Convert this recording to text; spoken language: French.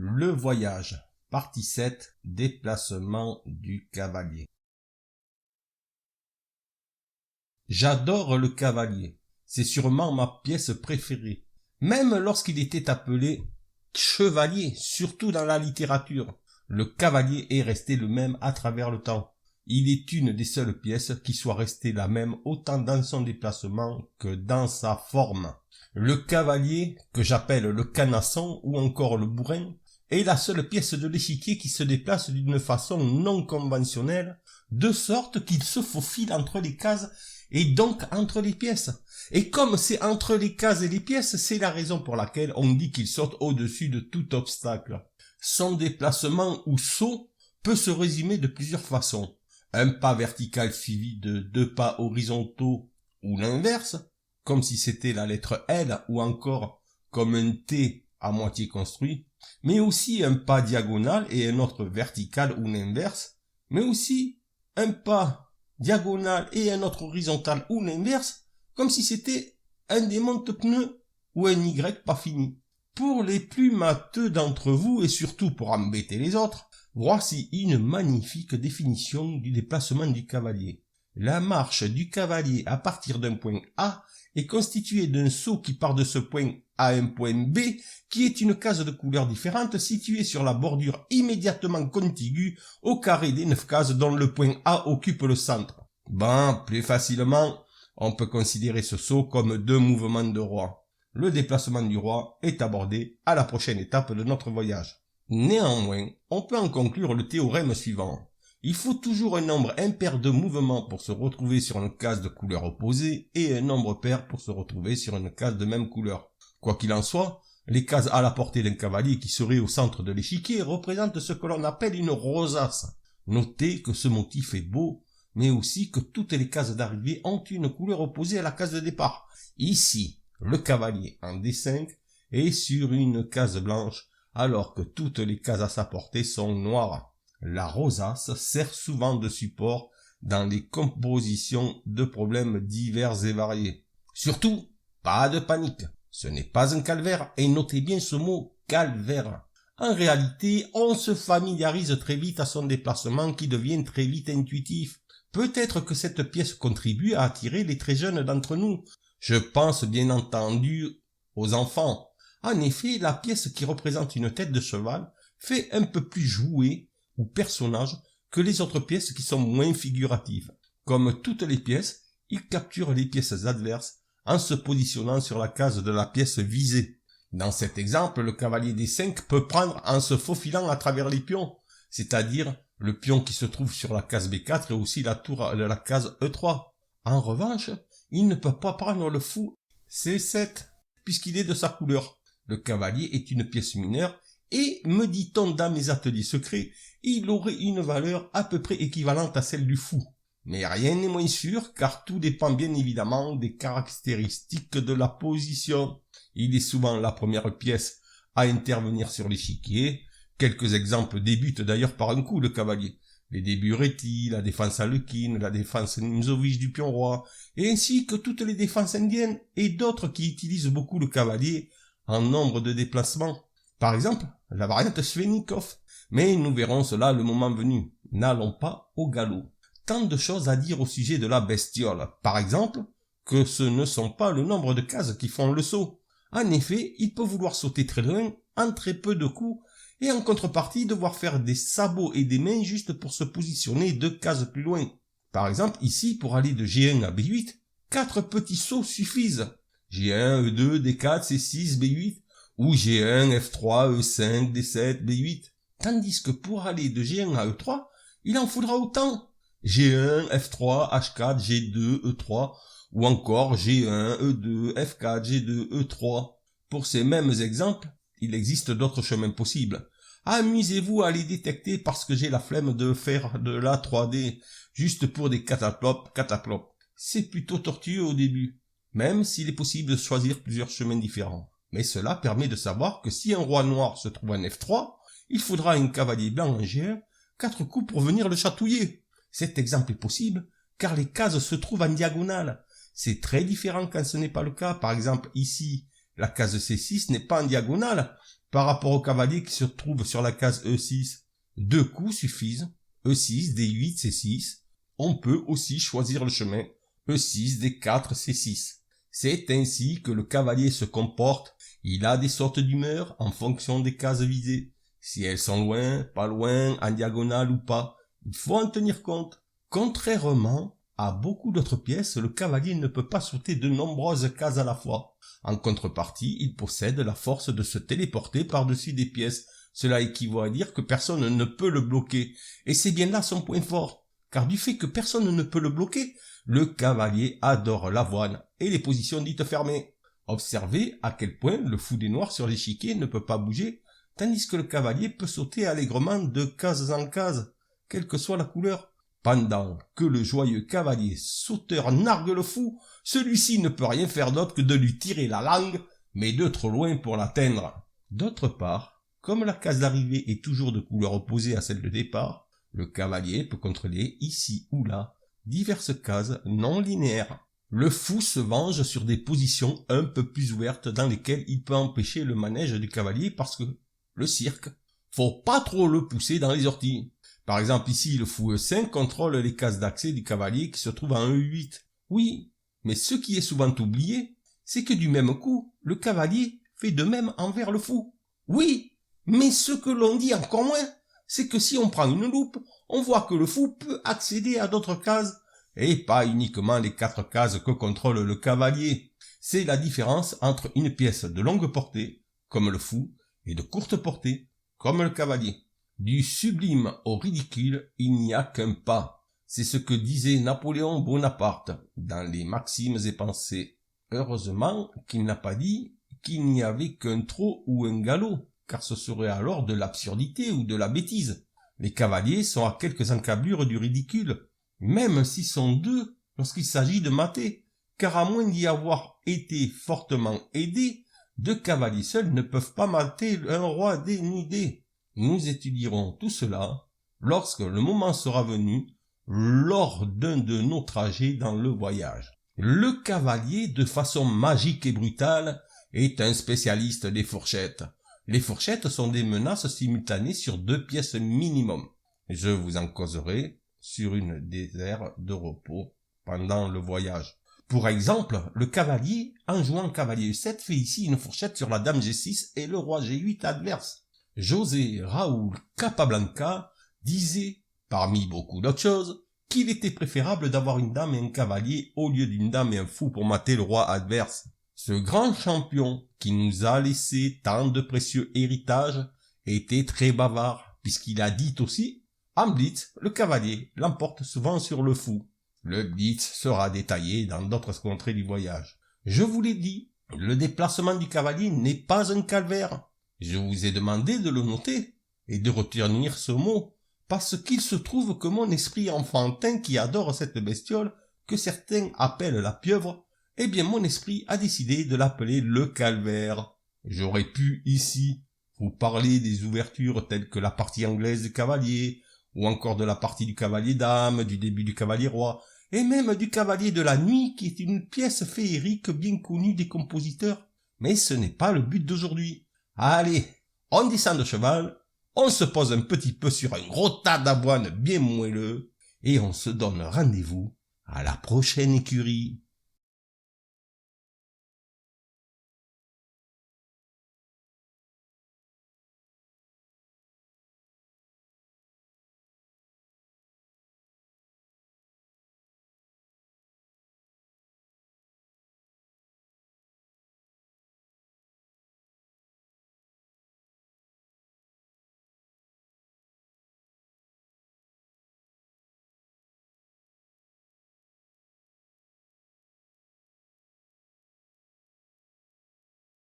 Le voyage, partie 7, déplacement du cavalier. J'adore le cavalier, c'est sûrement ma pièce préférée, même lorsqu'il était appelé chevalier, surtout dans la littérature. Le cavalier est resté le même à travers le temps. Il est une des seules pièces qui soit restée la même autant dans son déplacement que dans sa forme. Le cavalier, que j'appelle le canasson ou encore le bourrin, est la seule pièce de l'échiquier qui se déplace d'une façon non conventionnelle, de sorte qu'il se faufile entre les cases et donc entre les pièces. Et comme c'est entre les cases et les pièces, c'est la raison pour laquelle on dit qu'il saute au-dessus de tout obstacle. Son déplacement ou saut peut se résumer de plusieurs façons. Un pas vertical suivi de 2 pas horizontaux ou l'inverse, comme si c'était la lettre L ou encore comme un T à moitié construit, mais aussi un pas diagonal et un autre vertical ou l'inverse, mais aussi un pas diagonal et un autre horizontal ou l'inverse, comme si c'était un démonte-pneus ou un Y pas fini. Pour les plus matheux d'entre vous et surtout pour embêter les autres, voici une magnifique définition du déplacement du cavalier. La marche du cavalier à partir d'un point A est constituée d'un saut qui part de ce point à un point B, qui est une case de couleurs différentes située sur la bordure immédiatement contiguë au carré des 9 cases dont le point A occupe le centre. Plus facilement, on peut considérer ce saut comme 2 mouvements de roi. Le déplacement du roi est abordé à la prochaine étape de notre voyage. Néanmoins, on peut en conclure le théorème suivant. Il faut toujours un nombre impair de mouvements pour se retrouver sur une case de couleur opposée et un nombre pair pour se retrouver sur une case de même couleur. Quoi qu'il en soit, les cases à la portée d'un cavalier qui serait au centre de l'échiquier représentent ce que l'on appelle une rosace. Notez que ce motif est beau, mais aussi que toutes les cases d'arrivée ont une couleur opposée à la case de départ. Ici, le cavalier en D5 est sur une case blanche, alors que toutes les cases à sa portée sont noires. La rosace sert souvent de support dans les compositions de problèmes divers et variés. Surtout, pas de panique, ce n'est pas un calvaire, et notez bien ce mot calvaire. En réalité, on se familiarise très vite à son déplacement qui devient très vite intuitif. Peut-être que cette pièce contribue à attirer les très jeunes d'entre nous. Je pense bien entendu aux enfants. En effet, la pièce qui représente une tête de cheval fait un peu plus jouet ou personnage que les autres pièces qui sont moins figuratives. Comme toutes les pièces, il capture les pièces adverses en se positionnant sur la case de la pièce visée. Dans cet exemple, le cavalier D5 peut prendre en se faufilant à travers les pions, c'est-à-dire le pion qui se trouve sur la case B4 et aussi la tour de la case E3. En revanche, il ne peut pas prendre le fou C7, puisqu'il est de sa couleur. Le cavalier est une pièce mineure, et, me dit-on dans mes ateliers secrets, il aurait une valeur à peu près équivalente à celle du fou. Mais rien n'est moins sûr, car tout dépend bien évidemment des caractéristiques de la position. Il est souvent la première pièce à intervenir sur l'échiquier. Quelques exemples débutent d'ailleurs par un coup, le cavalier. Les débuts Réti, la défense Alekhine, la défense Nimzovich du pion roi, et ainsi que toutes les défenses indiennes et d'autres qui utilisent beaucoup le cavalier en nombre de déplacements. Par exemple, la variante Svenikov. Mais nous verrons cela le moment venu. N'allons pas au galop. Tant de choses à dire au sujet de la bestiole. Par exemple, que ce ne sont pas le nombre de cases qui font le saut. En effet, il peut vouloir sauter très loin, en très peu de coups, et en contrepartie devoir faire des sabots et des mains juste pour se positionner 2 cases plus loin. Par exemple, ici, pour aller de G1 à B8, 4 petits sauts suffisent. G1, E2, D4, C6, B8, ou G1, F3, E5, D7, B8. Tandis que pour aller de G1 à E3, il en faudra autant. G1, F3, H4, G2, E3, ou encore G1, E2, F4, G2, E3. Pour ces mêmes exemples, il existe d'autres chemins possibles. Amusez-vous à les détecter parce que j'ai la flemme de faire de la 3D juste pour des cataplopes. C'est plutôt tortueux au début, même s'il est possible de choisir plusieurs chemins différents. Mais cela permet de savoir que si un roi noir se trouve en F3, il faudra un cavalier blanc en G1, 4 coups pour venir le chatouiller. Cet exemple est possible, car les cases se trouvent en diagonale. C'est très différent quand ce n'est pas le cas. Par exemple, ici, la case C6 n'est pas en diagonale, par rapport au cavalier qui se trouve sur la case E6. 2 coups suffisent. E6, D8, C6. On peut aussi choisir le chemin E6, D4, C6. C'est ainsi que le cavalier se comporte. Il a des sortes d'humeur en fonction des cases visées. Si elles sont loin, pas loin, en diagonale ou pas, il faut en tenir compte. Contrairement à beaucoup d'autres pièces, le cavalier ne peut pas sauter de nombreuses cases à la fois. En contrepartie, il possède la force de se téléporter par-dessus des pièces. Cela équivaut à dire que personne ne peut le bloquer. Et c'est bien là son point fort. Car du fait que personne ne peut le bloquer, le cavalier adore l'avoine et les positions dites fermées. Observez à quel point le fou des noirs sur l'échiquier ne peut pas bouger, tandis que le cavalier peut sauter allègrement de case en case, quelle que soit la couleur. Pendant que le joyeux cavalier sauteur nargue le fou, celui-ci ne peut rien faire d'autre que de lui tirer la langue, mais de trop loin pour l'atteindre. D'autre part, comme la case d'arrivée est toujours de couleur opposée à celle de départ, le cavalier peut contrôler ici ou là diverses cases non linéaires. Le fou se venge sur des positions un peu plus ouvertes dans lesquelles il peut empêcher le manège du cavalier parce que le cirque, faut pas trop le pousser dans les orties. Par exemple ici le fou E5 contrôle les cases d'accès du cavalier qui se trouvent en E8. Oui, mais ce qui est souvent oublié, c'est que du même coup, le cavalier fait de même envers le fou. Oui, mais ce que l'on dit encore moins, c'est que si on prend une loupe, on voit que le fou peut accéder à d'autres cases, et pas uniquement les 4 cases que contrôle le cavalier. C'est la différence entre une pièce de longue portée, comme le fou, et de courte portée, comme le cavalier. Du sublime au ridicule, il n'y a qu'un pas. C'est ce que disait Napoléon Bonaparte dans les Maximes et Pensées. Heureusement qu'il n'a pas dit qu'il n'y avait qu'un trot ou un galop, car ce serait alors de l'absurdité ou de la bêtise. Les cavaliers sont à quelques encablures du ridicule, même s'ils sont 2 lorsqu'il s'agit de mater, car à moins d'y avoir été fortement aidés, 2 cavaliers seuls ne peuvent pas mater un roi dénudé. Nous étudierons tout cela lorsque le moment sera venu, lors d'un de nos trajets dans le voyage. Le cavalier, de façon magique et brutale, est un spécialiste des fourchettes. Les fourchettes sont des menaces simultanées sur 2 pièces minimum. Je vous en causerai sur une des aires de repos pendant le voyage. Pour exemple, le cavalier, en jouant cavalier E7, fait ici une fourchette sur la dame G6 et le roi G8 adverse. José Raúl Capablanca disait, parmi beaucoup d'autres choses, qu'il était préférable d'avoir une dame et un cavalier au lieu d'une dame et un fou pour mater le roi adverse. Ce grand champion, qui nous a laissé tant de précieux héritages, était très bavard, puisqu'il a dit aussi, en blitz, le cavalier l'emporte souvent sur le fou. Le blitz sera détaillé dans d'autres contrées du voyage. Je vous l'ai dit, le déplacement du cavalier n'est pas un calvaire. Je vous ai demandé de le noter et de retenir ce mot, parce qu'il se trouve que mon esprit enfantin qui adore cette bestiole, que certains appellent la pieuvre, eh bien mon esprit a décidé de l'appeler le calvaire. J'aurais pu ici vous parler des ouvertures telles que la partie anglaise du cavalier, ou encore de la partie du cavalier dame, du début du cavalier roi, et même du cavalier de la nuit qui est une pièce féerique bien connue des compositeurs. Mais ce n'est pas le but d'aujourd'hui. Allez, on descend de cheval, on se pose un petit peu sur un gros tas d'avoine bien moelleux, et on se donne rendez-vous à la prochaine écurie.